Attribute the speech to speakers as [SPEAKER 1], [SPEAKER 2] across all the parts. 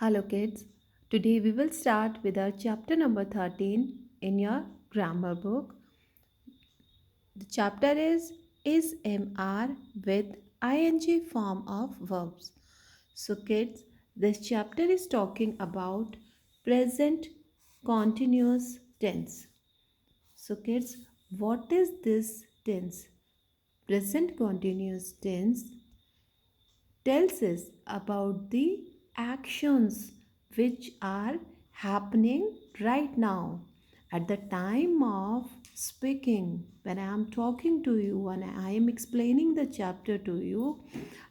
[SPEAKER 1] Hello kids. Today we will start with our chapter number 13 in your grammar book. The chapter is MR with ing form of verbs. So kids, this chapter is talking about present continuous tense. So kids, what is this tense? Present continuous tense tells us about the actions which are happening right now at the time of speaking. When I am talking to you and I am explaining the chapter to you,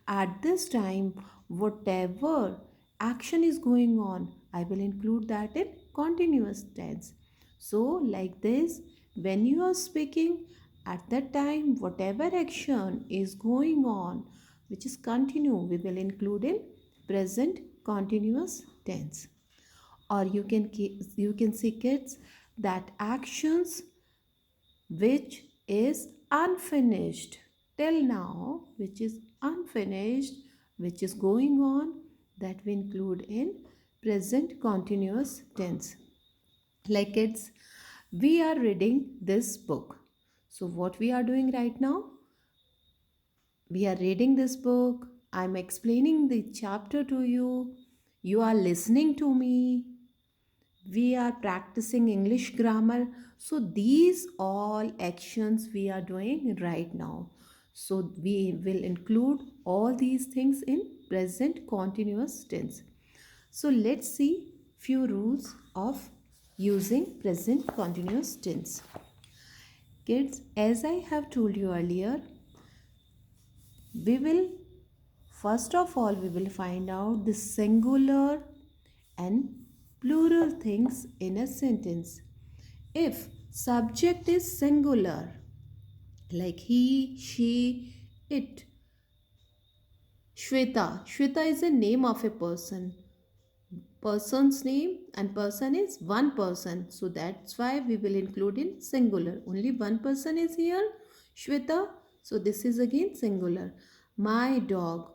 [SPEAKER 1] at this time whatever action is going on, I will include that in continuous tense. So like this, when you are speaking, at that time whatever action is going on which is continue, we will include in present continuous tense. Or you can see kids that actions which is unfinished till now, which is unfinished, which is going on, that we include in present continuous tense. Like kids, we are reading this book. So what we are doing right now, we are reading this book. I'm explaining the chapter to you. You are listening to me. We are practicing English grammar. So these all actions we are doing right now. So we will include all these things in present continuous tense. So let's see few rules of using present continuous tense. Kids, as I have told you earlier, we will first of all we will find out the singular and plural things in a sentence. If subject is singular, like he, she, it, Shweta. Shweta is a name of a person. Person's name, and person is one person. So that's why we will include in singular. Only one person is here, Shweta. So this is again singular. My dog.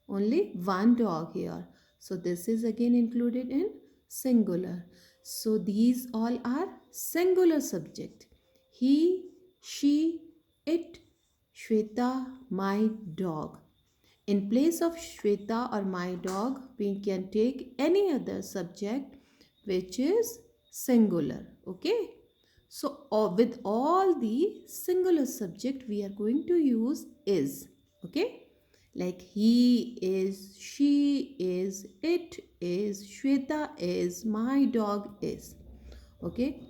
[SPEAKER 1] Only one dog here. So this is again included in singular. So these all are singular subject. He, she, it, Shweta, my dog. In place of Shweta or my dog, we can take any other subject which is singular. Okay. So with all the singular subject, we are going to use is. Okay. Like he is, she is, it is, Shweta is, my dog is. Okay.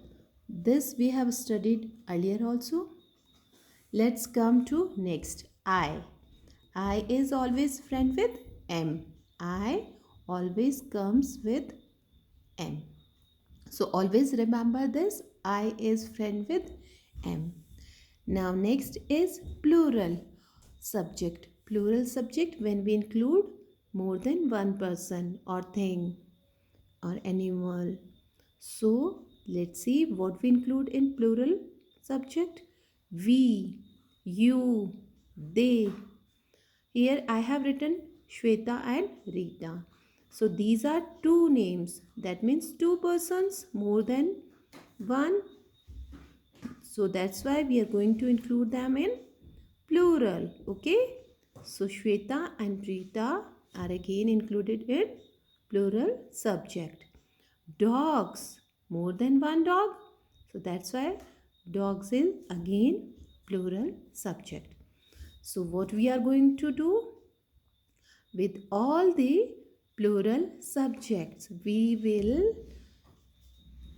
[SPEAKER 1] This we have studied earlier also. Let's come to next. I is always friend with M. I always comes with M. So always remember this. I is friend with M. Now next is plural subject. Plural subject when we include more than one person or thing or animal. So let's see what we include in plural subject. We, you, they. Here I have written Shweta and Rita. So these are two names. That means two persons, more than one. So that's why we are going to include them in plural. Okay. So Shweta and Rita are again included in plural subject. Dogs, more than one dog. So that's why dogs is again plural subject. So what we are going to do with all the plural subjects, we will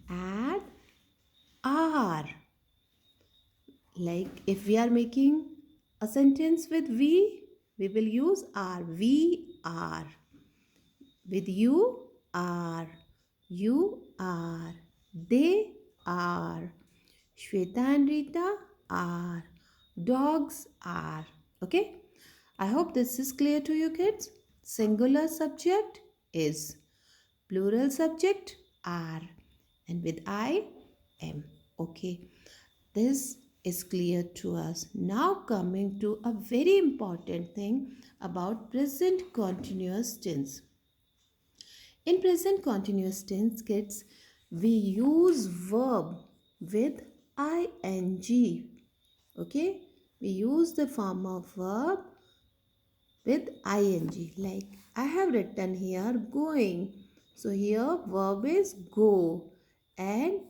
[SPEAKER 1] add are. Like if we are making a sentence with we will use are. We are. With you are. You are. They are. Shweta and Rita are. Dogs are. Okay. I hope this is clear to you kids. Singular subject is. Plural subject are. And with I am. Okay. This is clear to us. Now coming to a very important thing about present continuous tense. In present continuous tense, kids, we use verb with ing. Okay, we use the form of verb with ing. Like I have written here going. So here verb is go, and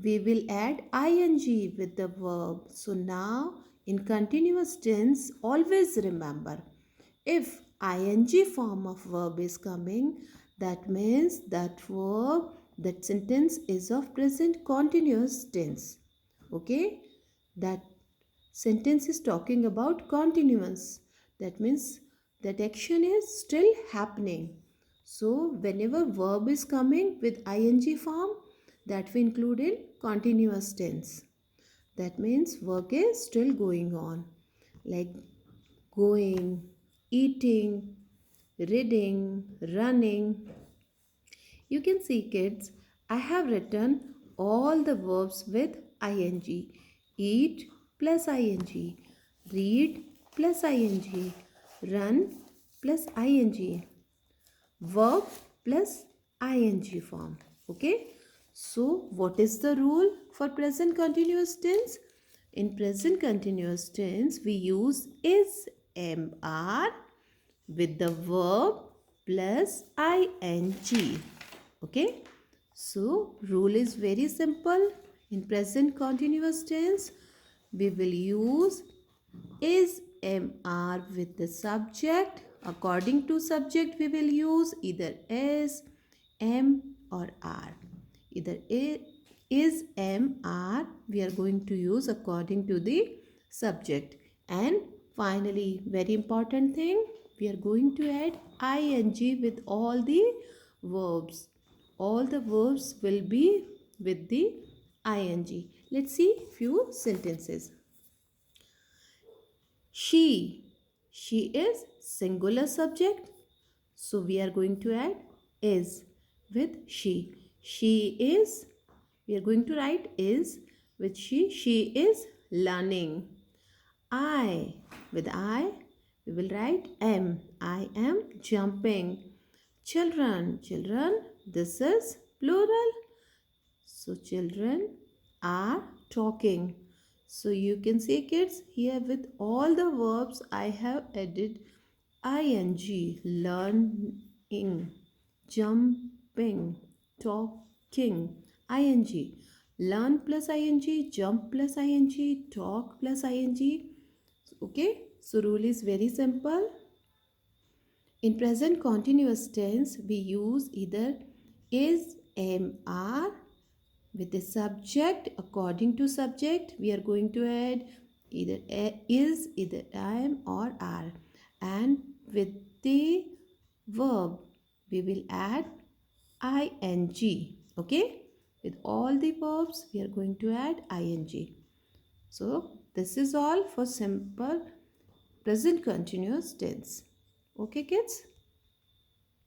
[SPEAKER 1] we will add ing with the verb. So now in continuous tense, always remember, if ing form of verb is coming, that means that verb, that sentence is of present continuous tense. Okay, that sentence is talking about continuous. That means that action is still happening. So whenever verb is coming with ing form, that we include in continuous tense. That means work is still going on, like going, eating, reading, running. You can see, kids, I have written all the verbs with ing. Eat plus ing, read plus ing, run plus ing, verb plus ing form. Okay. So what is the rule for present continuous tense? In present continuous tense, we use is mr with the verb plus ing. Okay. So rule is very simple. In present continuous tense, we will use is mr with the subject. According to subject, we will use either is, m or r. Either is, m, r we are going to use according to the subject. And finally, very important thing, we are going to add ing with all the verbs. All the verbs will be with the ing. Let's see few sentences. She. She is singular subject. So we are going to add is with she. She is, we are going to write is with she. She is learning. I, with I, we will write am. I am jumping. Children. Children, this is plural. So children are talking. So you can see, kids, here with all the verbs I have added ing, learning, jumping, talking, ing, learn plus ing, jump plus ing, talk plus ing. Okay, so rule is very simple. In present continuous tense, we use either is, am, are with the subject. According to subject, we are going to add either is, either am or are. And with the verb, we will add ing. Okay, with all the verbs, we are going to add ing. So this is all for simple present continuous tense. Okay, kids.